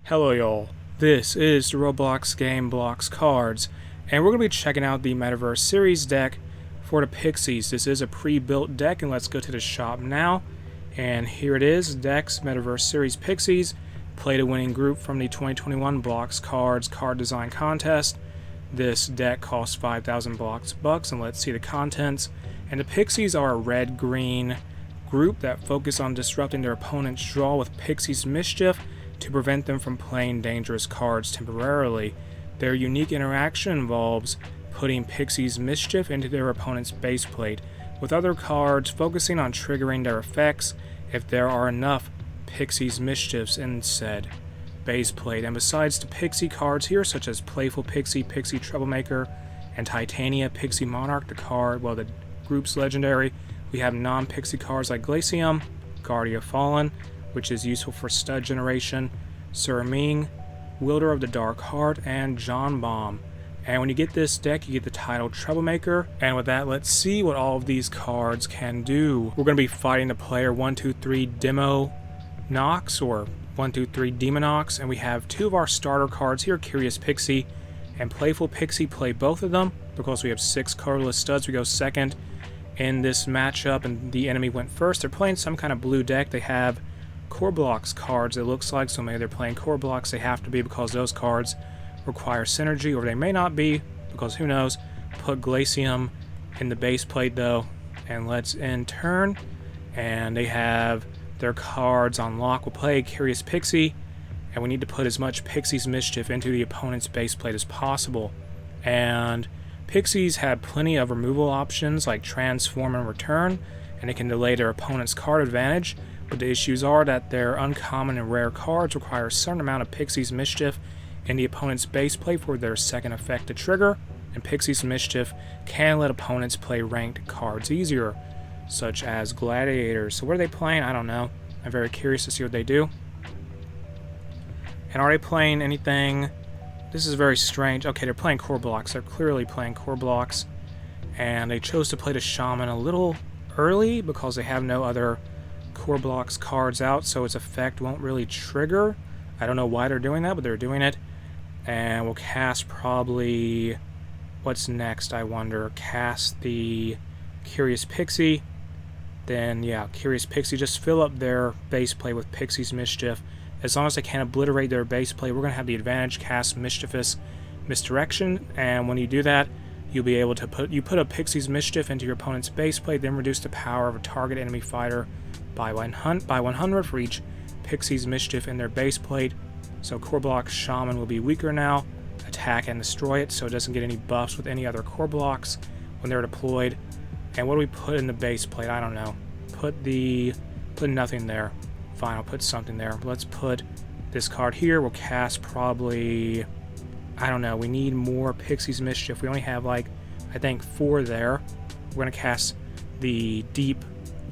Hello y'all, this is the Roblox game Blox Cards, and we're going to be checking out the Metaverse Series deck for the Pixies. This is a pre-built deck, and let's go to the shop now. And here it is, Decks Metaverse Series Pixies. Played a winning group from the 2021 Blox Cards Card Design Contest. This deck costs 5,000 bucks, and let's see the contents. And the Pixies are a red-green group that focus on disrupting their opponent's draw with Pixie's Mischief to prevent them from playing dangerous cards temporarily. Their unique interaction involves putting Pixie's Mischief into their opponent's base plate, with other cards focusing on triggering their effects if there are enough Pixie's Mischiefs in said base plate. And besides the Pixie cards here, such as Playful Pixie, Pixie Troublemaker, and Titania Pixie Monarch, the group's legendary, we have non-Pixie cards like Glacium, Guardia Fallen, which is useful for stud generation, Sir Ming, Wielder of the Dark Heart, and John Bomb. And when you get this deck, you get the title Troublemaker. And with that, let's see what all of these cards can do. We're going to be fighting the player 123 Demo Nox, or 123 Demonox, and we have two of our starter cards here, Curious Pixie and Playful Pixie. Play both of them. Because we have 6 colorless studs, we go second in this matchup, and the enemy went first. They're playing some kind of blue deck. They have core blocks cards, it looks like, so maybe they're playing core blocks. They have to be, because those cards require synergy, or they may not be, because who knows. Put Glacium in the base plate though, and let's end turn. And they have their cards on lock. We'll play Curious Pixie, and we need to put as much Pixie's Mischief into the opponent's base plate as possible. And Pixies have plenty of removal options like Transform and Return, and they can delay their opponent's card advantage. But the issues are that their uncommon and rare cards require a certain amount of Pixie's Mischief in the opponent's base plate for their second effect to trigger, and Pixie's Mischief can let opponents play ranked cards easier, such as Gladiators. So what are they playing? I don't know. I'm very curious to see what they do. And are they playing anything? This is very strange. Okay, they're playing core blocks. They're clearly playing core blocks. And they chose to play the Shaman a little early because they have no other core blocks cards out, so its effect won't really trigger. I don't know why they're doing that, but they're doing it. And we'll cast probably, what's next, I wonder? Cast the Curious Pixie. Then yeah, Curious Pixie, just fill up their base plate with Pixie's Mischief. As long as they can't obliterate their base plate, we're going to have the advantage. Cast Mischievous Misdirection, and when you do that, you'll be able to put a Pixie's Mischief into your opponent's base plate, then reduce the power of a target enemy fighter by 100 for each Pixie's Mischief in their base plate. So core block Shaman will be weaker now. Attack and destroy it, so it doesn't get any buffs with any other core blocks when they're deployed. And what do we put in the base plate? I don't know. Put nothing there. Fine, I'll put something there. Let's put this card here. We'll cast probably, I don't know, we need more Pixie's Mischief. We only have like, I think 4 there. We're going to cast the Deep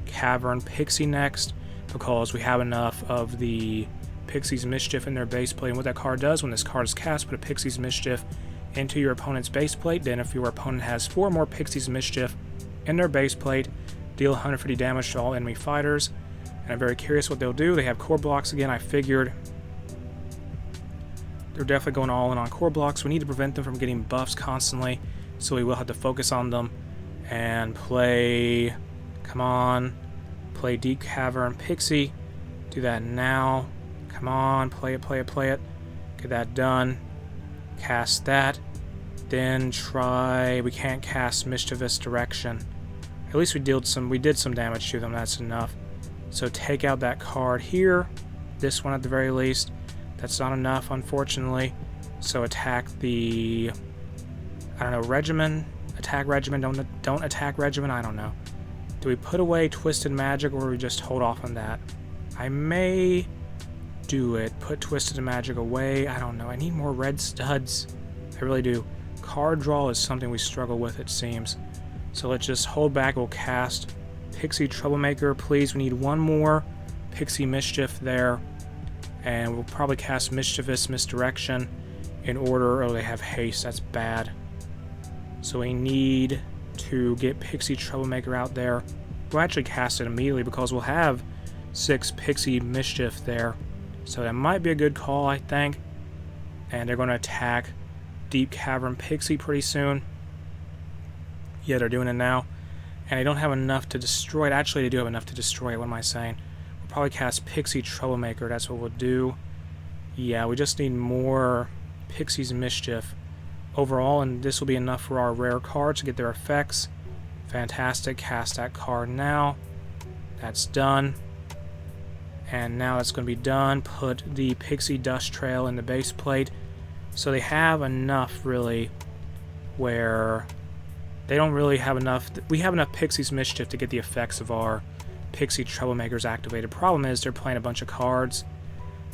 Cavern Pixie next, because we have enough of the Pixie's Mischief in their base plate. And what that card does, when this card is cast, put a Pixie's Mischief into your opponent's base plate. Then if your opponent has 4 more Pixie's Mischief in their base plate, deal 150 damage to all enemy fighters. And I'm very curious what they'll do. They have core blocks again. I figured they're definitely going all in on core blocks. We need to prevent them from getting buffs constantly, so we will have to focus on them and play, come on, play Deep Cavern Pixie. Do that now. Come on, play it. Get that done. Cast that. Then try, we can't cast Mischievous Direction. At least we did some damage to them, that's enough. So take out that card here, this one at the very least. That's not enough, unfortunately. So attack the, I don't know, Regimen? Attack Regimen, don't attack Regimen, I don't know. Do we put away Twisted Magic, or do we just hold off on that? I may do it. Put Twisted Magic away, I don't know. I need more red studs. I really do. Card draw is something we struggle with, it seems. So let's just hold back. We'll cast Pixie Troublemaker, please. We need one more Pixie Mischief there. And we'll probably cast Mischievous Misdirection in order. Oh, they have haste. That's bad. So we need to get Pixie Troublemaker out there. We'll actually cast it immediately because we'll have 6 Pixie Mischief there. So that might be a good call, I think. And they're going to attack Deep Cavern Pixie pretty soon. Yeah, they're doing it now. And they don't have enough to destroy it. Actually, they do have enough to destroy it. What am I saying? We'll probably cast Pixie Troublemaker. That's what we'll do. Yeah, we just need more Pixie's Mischief overall, and this will be enough for our rare cards to get their effects. Fantastic. Cast that card now. That's done. And now that's going to be done. Put the Pixie Dust Trail in the base plate. So they have enough, really, where they don't really have enough. We have enough Pixie's Mischief to get the effects of our Pixie Troublemakers activated. Problem is they're playing a bunch of cards,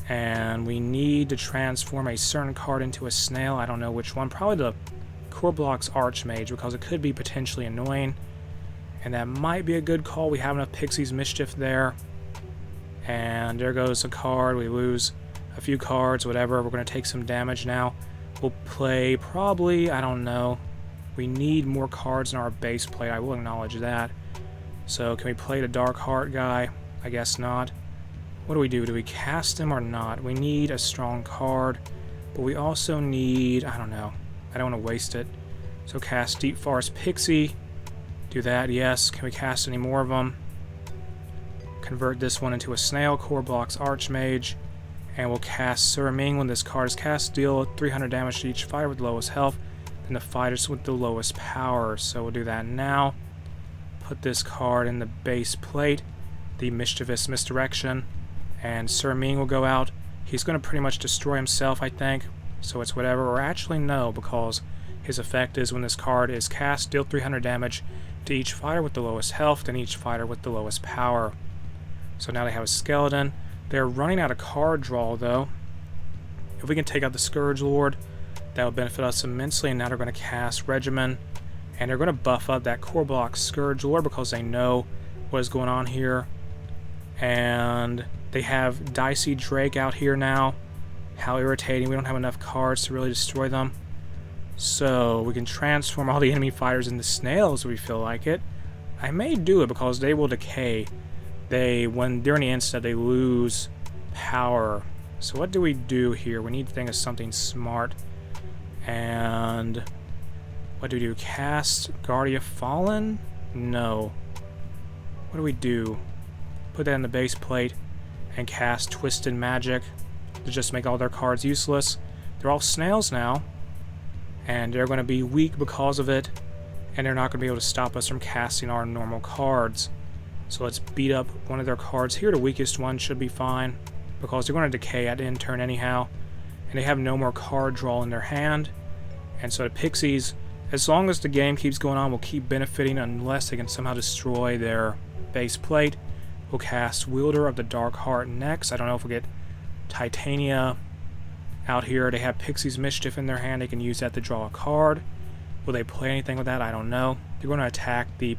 and we need to transform a certain card into a snail. I don't know which one. Probably the Blox Archmage, because it could be potentially annoying. And that might be a good call. We have enough Pixie's Mischief there. And there goes a card. We lose a few cards, whatever. We're going to take some damage now. We'll play probably, I don't know. We need more cards in our base plate. I will acknowledge that. So can we play the Dark Heart guy? I guess not. What do? Do we cast him or not? We need a strong card. But we also need, I don't know. I don't want to waste it. So cast Deep Forest Pixie. Do that, yes. Can we cast any more of them? Convert this one into a snail. Blox Archmage. And we'll cast Sir Ming. When this card is cast, deal 300 damage to each fighter with the lowest health, and the fighters with the lowest power. So we'll do that now. Put this card in the base plate, the Mischievous Misdirection, and Sir Ming will go out. He's going to pretty much destroy himself, I think, so it's whatever. Or actually no, because his effect is when this card is cast, deal 300 damage to each fighter with the lowest health and each fighter with the lowest power. So now they have a skeleton. They're running out of card draw, though. If we can take out the Scourge Lord, that will benefit us immensely. And now they're going to cast Regimen. And they're going to buff up that Blox Scourge Lord because they know what is going on here. And they have Dicey Drake out here now. How irritating. We don't have enough cards to really destroy them. So we can transform all the enemy fighters into snails if we feel like it. I may do it because they will decay. When during the instant, they lose power. So what do we do here? We need to think of something smart. And what do we do? Cast Guardia Fallen? No. What do we do? Put that in the base plate and cast Twisted Magic to just make all their cards useless. They're all snails now, and they're going to be weak because of it, and they're not going to be able to stop us from casting our normal cards. So let's beat up one of their cards here. The weakest one should be fine, because they're going to decay at end turn anyhow, and they have no more card draw in their hand. And so the Pixies, as long as the game keeps going on, will keep benefiting unless they can somehow destroy their base plate. We'll cast Wielder of the Dark Heart next. I don't know if we'll get Titania out here. They have Pixie's Mischief in their hand. They can use that to draw a card. Will they play anything with that? I don't know. They're going to attack the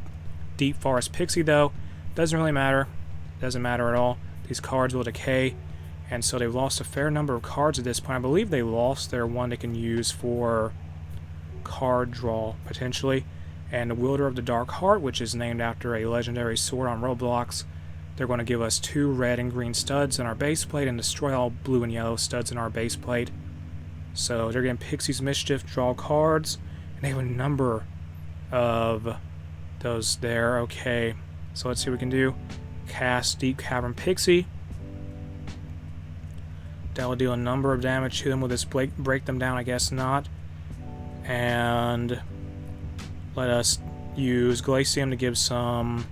Deep Forest Pixie, though. Doesn't really matter. Doesn't matter at all. These cards will decay. And so they've lost a fair number of cards at this point. I believe they lost their one they can use for card draw, potentially. And the Wielder of the Dark Heart, which is named after a legendary sword on Roblox. They're going to give us 2 red and green studs in our base plate and destroy all blue and yellow studs in our base plate. So they're getting Pixie's Mischief, draw cards, and they have a number of those there. Okay, so let's see what we can do. Cast Deep Cavern Pixie. That will deal a number of damage to them. Will this break them down? I guess not. And let us use Glacium to give some...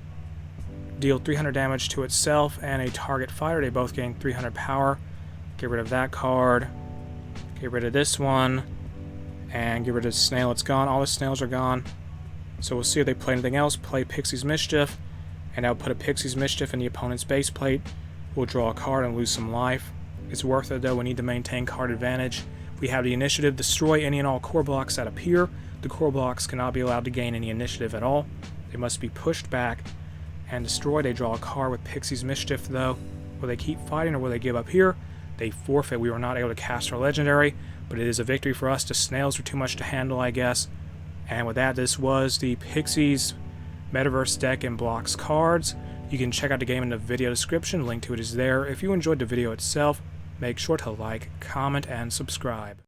deal 300 damage to itself and a target fighter. They both gain 300 power. Get rid of that card. Get rid of this one. And get rid of the snail. It's gone. All the snails are gone. So we'll see if they play anything else. Play Pixie's Mischief. And I'll put a Pixie's Mischief in the opponent's base plate. We'll draw a card and lose some life. It's worth it, though. We need to maintain card advantage. We have the initiative. Destroy any and all core blocks that appear. The core blocks cannot be allowed to gain any initiative at all. They must be pushed back and destroyed. They draw a card with Pixie's Mischief, though. Will they keep fighting or will they give up here? They forfeit. We were not able to cast our legendary, but it is a victory for us. The snails were too much to handle, I guess. And with that, this was the Pixies Metaverse deck and Blox cards. You can check out the game in the video description. Link to it is there. If you enjoyed the video itself, make sure to like, comment, and subscribe.